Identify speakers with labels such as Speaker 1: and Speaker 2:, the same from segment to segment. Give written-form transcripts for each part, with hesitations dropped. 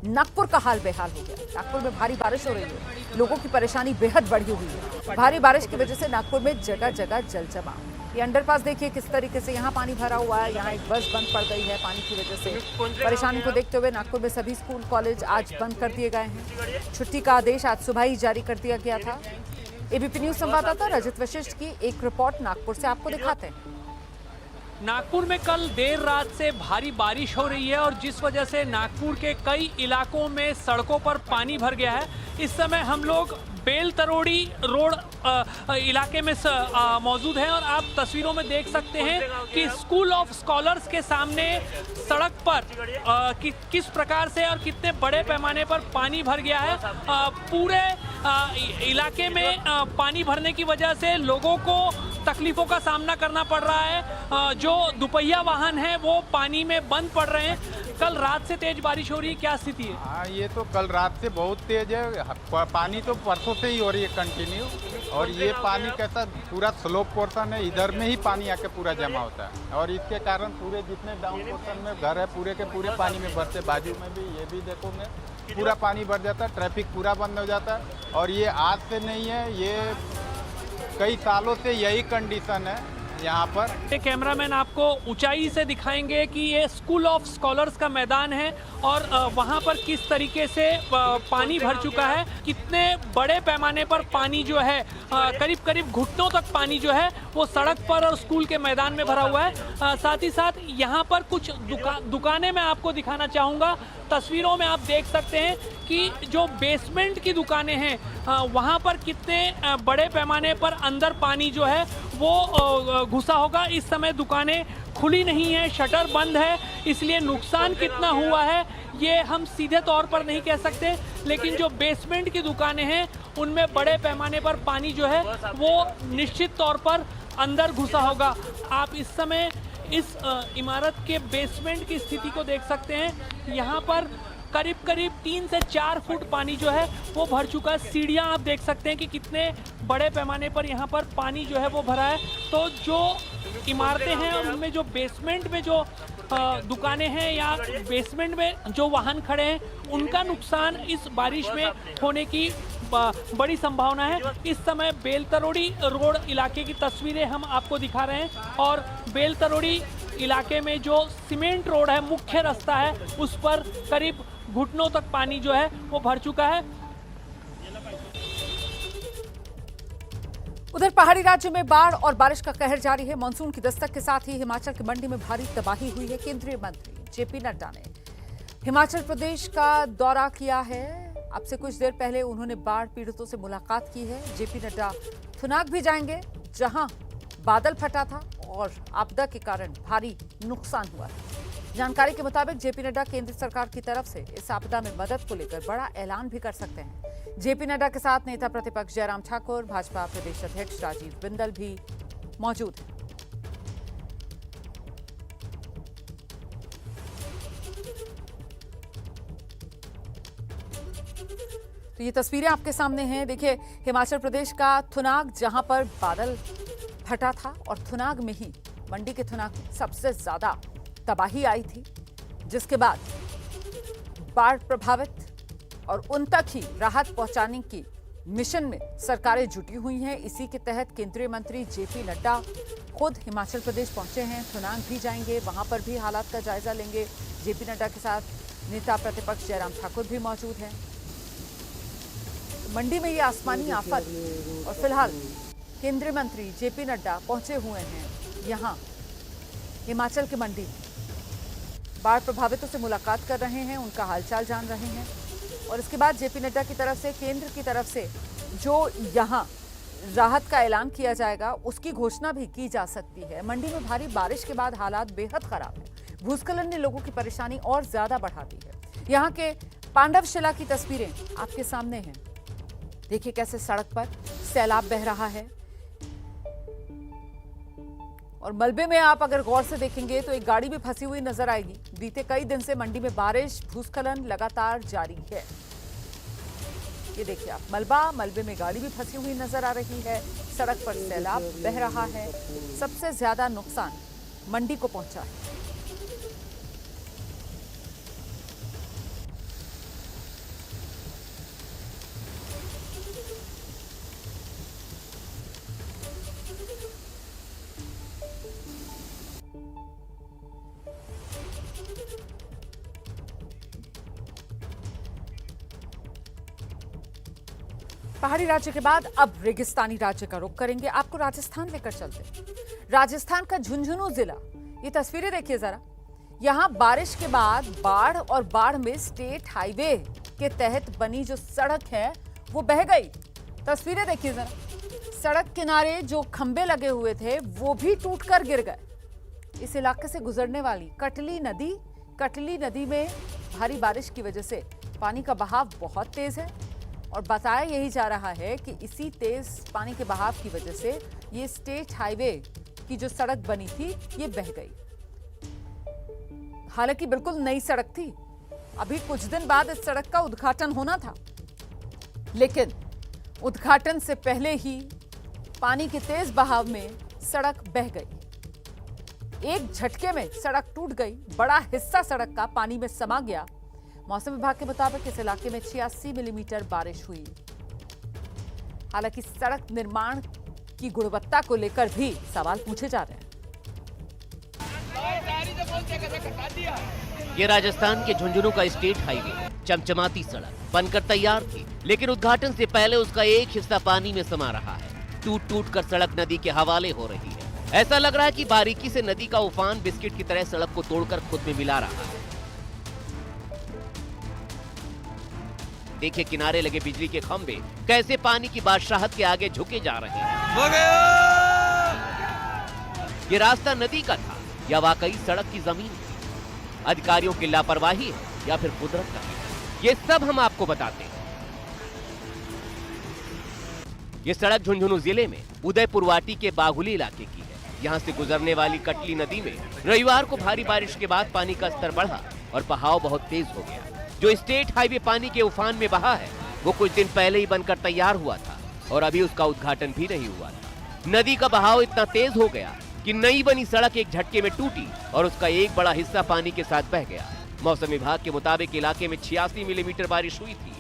Speaker 1: नागपुर का हाल बेहाल हो गया। नागपुर में भारी बारिश हो रही है, लोगों की परेशानी बेहद बढ़ी हुई है। भारी बारिश की वजह से नागपुर में जगह जगह जल जमा। ये अंडरपास देखिए किस तरीके से यहाँ पानी भरा हुआ है। यहाँ एक बस बंद पड़ गई है पानी की वजह से। परेशानी को देखते हुए नागपुर में सभी स्कूल कॉलेज आज बंद कर दिए गए हैं। छुट्टी का आदेश आज सुबह ही जारी कर दिया गया था। एबीपी न्यूज संवाददाता रजत वशिष्ठ की एक रिपोर्ट नागपुर से आपको दिखाते हैं।
Speaker 2: नागपुर में कल देर रात से भारी बारिश हो रही है और जिस वजह से नागपुर के कई इलाकों में सड़कों पर पानी भर गया है। इस समय हम लोग बेल तरोड़ी रोड इलाके में मौजूद हैं और आप तस्वीरों में देख सकते हैं कि स्कूल ऑफ स्कॉलर्स के सामने सड़क पर किस प्रकार से और कितने बड़े पैमाने पर पानी भर गया है। पूरे इलाके में पानी भरने की वजह से लोगों को तकलीफों का सामना करना पड़ रहा है। जो दुपहिया वाहन है वो पानी में बंद पड़ रहे हैं। कल रात से तेज बारिश हो रही है, क्या स्थिति है?
Speaker 3: हाँ, ये तो कल रात से बहुत तेज है। पानी तो परसों से ही हो रही है कंटिन्यू। और ये पानी कैसा पूरा स्लोप पोर्शन है, इधर में ही पानी आके पूरा जमा होता है और इसके कारण पूरे जितने डाउन पोर्शन में घर है पूरे के पूरे पानी में भरते। बाजू में भी ये भी देखोगे पूरा पानी भर जाता है, ट्रैफिक पूरा बंद हो जाता है। और ये आज से नहीं है, ये कई सालों से यही कंडीशन है यहाँ पर।
Speaker 2: कैमरामैन आपको ऊंचाई से दिखाएंगे कि ये स्कूल ऑफ स्कॉलर्स का मैदान है और वहाँ पर किस तरीके से पानी भर चुका है। कितने बड़े पैमाने पर पानी जो है करीब करीब घुटनों तक पानी जो है वो सड़क पर और स्कूल के मैदान में भरा हुआ है। साथ ही साथ यहाँ पर कुछ दुकानें मैं आपको दिखाना चाहूँगा। तस्वीरों में आप देख सकते हैं कि जो बेसमेंट की दुकानें हैं वहाँ पर कितने बड़े पैमाने पर अंदर पानी जो है वो घुसा होगा। इस समय दुकानें खुली नहीं है, शटर बंद है, इसलिए नुकसान कितना हुआ है ये हम सीधे तौर पर नहीं कह सकते। लेकिन जो बेसमेंट की दुकानें हैं उनमें बड़े पैमाने पर पानी जो है वो निश्चित तौर पर अंदर घुसा होगा। आप इस समय इस इमारत के बेसमेंट की स्थिति को देख सकते हैं। यहाँ पर करीब करीब 3 से 4 फुट पानी जो है वो भर चुका है। सीढ़ियाँ आप देख सकते हैं कि कितने बड़े पैमाने पर यहाँ पर पानी जो है वो भरा है। तो जो इमारतें हैं और उनमें जो बेसमेंट में जो दुकानें हैं या बेसमेंट में जो वाहन खड़े हैं उनका नुकसान इस बारिश में होने की बड़ी संभावना है। इस समय बेल तरोड़ी रोड इलाके की तस्वीरें हम आपको दिखा रहे हैं और बेल तरोड़ी इलाके में जो सीमेंट रोड है, मुख्य रास्ता है, उस पर करीब घुटनों तक पानी जो है वो भर चुका है।
Speaker 1: उधर पहाड़ी राज्य में बाढ़ और बारिश का कहर जारी है। मानसून की दस्तक के साथ ही हिमाचल की मंडी में भारी तबाही हुई है। केंद्रीय मंत्री जेपी नड्डा ने हिमाचल प्रदेश का दौरा किया है। अब से कुछ देर पहले उन्होंने बाढ़ पीड़ितों से मुलाकात की है। जेपी नड्डा थुनाग भी जाएंगे जहां बादल फटा था और आपदा के कारण भारी नुकसान हुआ है। जानकारी के मुताबिक जेपी नड्डा केंद्र सरकार की तरफ से इस आपदा में मदद को लेकर बड़ा ऐलान भी कर सकते हैं। जेपी नड्डा के साथ नेता प्रतिपक्ष जयराम ठाकुर, भाजपा प्रदेश अध्यक्ष राजीव बिंदल भी मौजूद हैं। तो ये तस्वीरें आपके सामने हैं। देखिए हिमाचल प्रदेश का थुनाग जहां पर बादल फटा था और थुनाग में ही मंडी के थुनाग में सबसे ज्यादा तबाही आई थी, जिसके बाद बाढ़ प्रभावित और उन तक ही राहत पहुंचाने की मिशन में सरकारें जुटी हुई हैं। इसी के तहत केंद्रीय मंत्री जेपी नड्डा खुद हिमाचल प्रदेश पहुंचे हैं। थुनाग भी जाएंगे, वहां पर भी हालात का जायजा लेंगे। जेपी नड्डा के साथ नेता प्रतिपक्ष जयराम ठाकुर भी मौजूद हैं। मंडी में ये आसमानी आफत और फिलहाल केंद्रीय मंत्री जेपी नड्डा पहुंचे हुए हैं यहां हिमाचल के मंडी। बाढ़ प्रभावितों से मुलाकात कर रहे हैं, उनका हालचाल जान रहे हैं और इसके बाद जेपी नड्डा की तरफ से, केंद्र की तरफ से जो यहां राहत का ऐलान किया जाएगा उसकी घोषणा भी की जा सकती है। मंडी में भारी बारिश के बाद हालात बेहद खराब है। भूस्खलन ने लोगों की परेशानी और ज्यादा बढ़ा दी है। यहाँ के पांडवशिला की तस्वीरें आपके सामने हैं। देखिए कैसे सड़क पर सैलाब बह रहा है और मलबे में आप अगर गौर से देखेंगे तो एक गाड़ी भी फंसी हुई नजर आएगी। बीते कई दिन से मंडी में बारिश, भूस्खलन लगातार जारी है। ये देखिए आप, मलबे में गाड़ी भी फंसी हुई नजर आ रही है। सड़क पर सैलाब बह रहा है। सबसे ज्यादा नुकसान मंडी को पहुंचा है। पहाड़ी राज्य के बाद अब रेगिस्तानी राज्य का रुख करेंगे। आपको राजस्थान लेकर चलते। राजस्थान का झुंझुनू जिला, ये तस्वीरें देखिए जरा। यहां बारिश के बाद बाढ़ और बाढ़ में स्टेट हाईवे के तहत बनी जो सड़क है वो बह गई। तस्वीरें देखिए जरा। सड़क किनारे जो खंबे लगे हुए थे वो भी टूटकर गिर गए। इस इलाके से गुजरने वाली कटली नदी में भारी बारिश की वजह से पानी का बहाव बहुत तेज है और बताया यही जा रहा है कि इसी तेज पानी के बहाव की वजह से ये स्टेट हाईवे की जो सड़क बनी थी ये बह गई। हालांकि बिल्कुल नई सड़क थी, अभी कुछ दिन बाद इस सड़क का उद्घाटन होना था, लेकिन उद्घाटन से पहले ही पानी के तेज बहाव में सड़क बह गई। एक झटके में सड़क टूट गई, बड़ा हिस्सा सड़क का पानी में समा गया। मौसम विभाग के मुताबिक इस इलाके में 86 मिलीमीटर बारिश हुई। हालांकि सड़क निर्माण की गुणवत्ता को लेकर भी सवाल पूछे जा रहे हैं।
Speaker 4: ये राजस्थान के झुंझुनू का स्टेट हाईवे चमचमाती सड़क बनकर तैयार थी, लेकिन उद्घाटन से पहले उसका एक हिस्सा पानी में समा रहा है। टूट कर सड़क नदी के हवाले हो रही है। ऐसा लग रहा है कि बारीकी से नदी का उफान बिस्किट की तरह सड़क को तोड़कर खुद में मिला रहा है। देखिए किनारे लगे बिजली के खंभे कैसे पानी की बादशाहत के आगे झुके जा रहे हैं। ये रास्ता नदी का था या वाकई सड़क की जमीन थी? अधिकारियों की लापरवाही है या फिर कुदरत का? ये सब हम आपको बताते हैं। ये सड़क झुंझुनू जिले में उदयपुरवाटी के बागुली इलाके की है। यहाँ से गुजरने वाली कटली नदी में रविवार को भारी बारिश के बाद पानी का स्तर बढ़ा और बहाव बहुत तेज हो गया। जो स्टेट हाईवे पानी के उफान में बहा है वो कुछ दिन पहले ही बनकर तैयार हुआ था और अभी उसका उद्घाटन भी नहीं हुआ था। नदी का बहाव इतना तेज हो गया कि नई बनी सड़क एक झटके में टूटी और उसका एक बड़ा हिस्सा पानी के साथ बह गया। मौसम विभाग के मुताबिक इलाके में 86 मिलीमीटर बारिश हुई थी।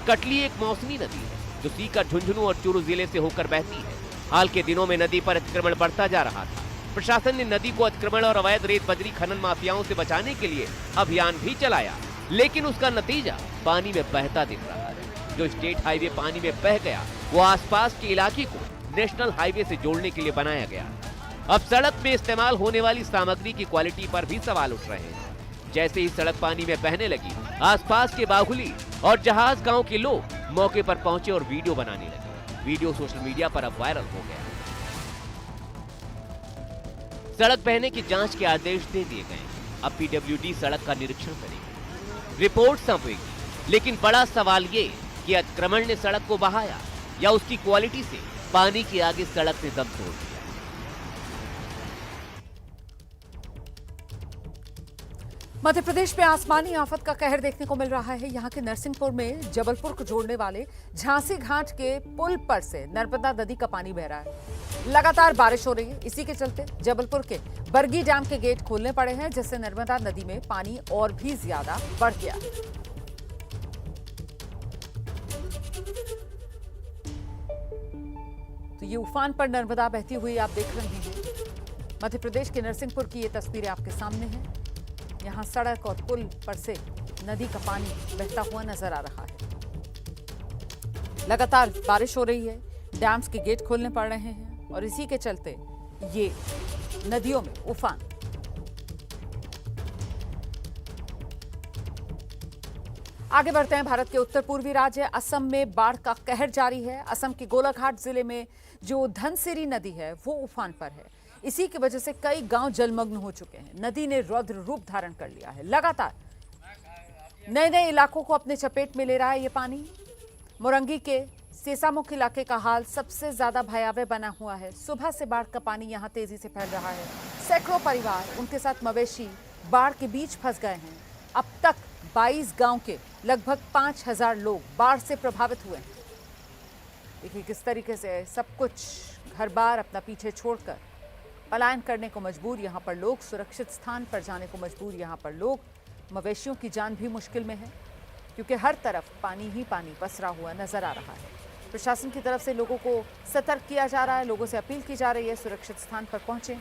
Speaker 4: कटली एक मौसमी नदी है जो सीकर, झुंझुनू और चूरू जिले से होकर बहती है। हाल के दिनों में नदी पर अतिक्रमण बढ़ता जा रहा था। प्रशासन ने नदी को अतिक्रमण और अवैध रेत बजरी खनन माफियाओं से बचाने के लिए अभियान भी चलाया, लेकिन उसका नतीजा पानी में बहता दिख रहा है। जो स्टेट हाईवे पानी में बह गया वो आसपास के इलाके को नेशनल हाईवे से जोड़ने के लिए बनाया गया। अब सड़क में इस्तेमाल होने वाली सामग्री की क्वालिटी पर भी सवाल उठ रहे हैं। जैसे ही सड़क पानी में बहने लगी, आसपास के बाहुली और जहाज गांव के लोग मौके पर पहुंचे और वीडियो बनाने लगे। वीडियो सोशल मीडिया पर अब वायरल हो गया। सड़क बहने की जांच के आदेश दे दिए गए। अब पीडब्ल्यूडी सड़क का निरीक्षण करेगी, रिपोर्ट सौंपेगी। लेकिन बड़ा सवाल ये कि अतिक्रमण ने सड़क को बहाया या उसकी क्वालिटी से पानी के आगे सड़क ने दम तोड़ दिया।
Speaker 1: मध्य प्रदेश में आसमानी आफत का कहर देखने को मिल रहा है। यहाँ के नरसिंहपुर में जबलपुर को जोड़ने वाले झांसी घाट के पुल पर से नर्मदा नदी का पानी बह रहा है। लगातार बारिश हो रही है, इसी के चलते जबलपुर के बरगी डैम के गेट खोलने पड़े हैं, जिससे नर्मदा नदी में पानी और भी ज्यादा बढ़ गया है। तो ये उफान पर नर्मदा बहती हुई आप देख रहे हैं। मध्य प्रदेश के नरसिंहपुर की ये तस्वीरें आपके सामने हैं। यहाँ सड़क और पुल पर से नदी का पानी बहता हुआ नजर आ रहा है। लगातार बारिश हो रही है, डैम्स के गेट खोलने पड़ रहे हैं और इसी के चलते ये नदियों में उफान। आगे बढ़ते हैं। भारत के उत्तर पूर्वी राज्य असम में बाढ़ का कहर जारी है। असम के गोलाघाट जिले में जो धनसिरी नदी है वो उफान पर है। इसी की वजह से कई गांव जलमग्न हो चुके हैं। नदी ने रौद्र रूप धारण कर लिया है। लगातार नए नए इलाकों को अपने चपेट में ले रहा है ये पानी। मोरंगी के सेसामुख इलाके का हाल सबसे ज्यादा भयावह बना हुआ है। सुबह से बाढ़ का पानी यहां तेजी से फैल रहा है। सैकड़ों परिवार, उनके साथ मवेशी बाढ़ के बीच फंस गए हैं। अब तक 22 गांव के लगभग 5000 लोग बाढ़ से प्रभावित हुए हैं। देखिए किस तरीके से सब कुछ घर बार अपना पीछे छोड़कर पलायन करने को मजबूर यहाँ पर लोग, सुरक्षित स्थान पर जाने को मजबूर यहाँ पर लोग। मवेशियों की जान भी मुश्किल में है क्योंकि हर तरफ पानी ही पानी पसरा हुआ नजर आ रहा है। प्रशासन की तरफ से लोगों को सतर्क किया जा रहा है, लोगों से अपील की जा रही है सुरक्षित स्थान पर पहुंचें।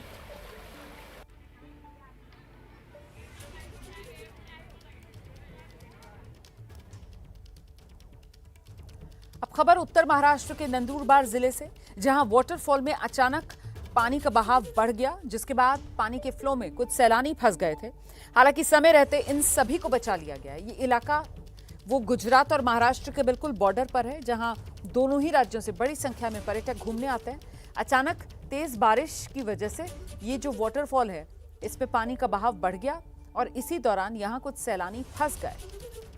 Speaker 1: खबर उत्तर महाराष्ट्र के नंदुरबार जिले से, जहां वाटरफॉल में अचानक पानी का बहाव बढ़ गया, जिसके बाद पानी के फ्लो में कुछ सैलानी फंस गए थे। हालांकि समय रहते इन सभी को बचा लिया गया। ये इलाका वो गुजरात और महाराष्ट्र के बिल्कुल बॉर्डर पर है, जहां दोनों ही राज्यों से बड़ी संख्या में पर्यटक घूमने आते हैं। अचानक तेज बारिश की वजह से ये जो वाटरफॉल है, इसमें पानी का बहाव बढ़ गया और इसी दौरान यहां कुछ सैलानी फंस गए।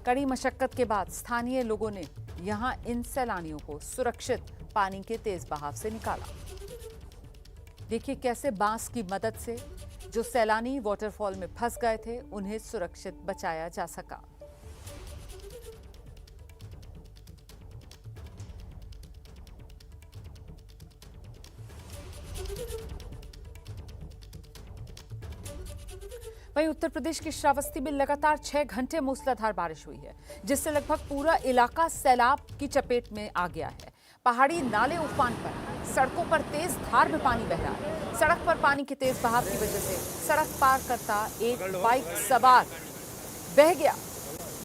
Speaker 1: कड़ी मशक्कत के बाद स्थानीय लोगों ने यहां इन सैलानियों को सुरक्षित पानी के तेज बहाव से निकाला। देखिए कैसे बांस की मदद से जो सैलानी वाटरफॉल में फंस गए थे, उन्हें सुरक्षित बचाया जा सका। वहीं उत्तर प्रदेश के श्रावस्ती में लगातार 6 घंटे मूसलाधार बारिश हुई है, जिससे लगभग पूरा इलाका सैलाब की चपेट में आ गया है। पहाड़ी नाले उफान पर, सड़कों पर तेज धार में पानी बह रहा है। सड़क पर पानी के तेज बहाव की वजह से सड़क पार करता एक बाइक सवार बह गया।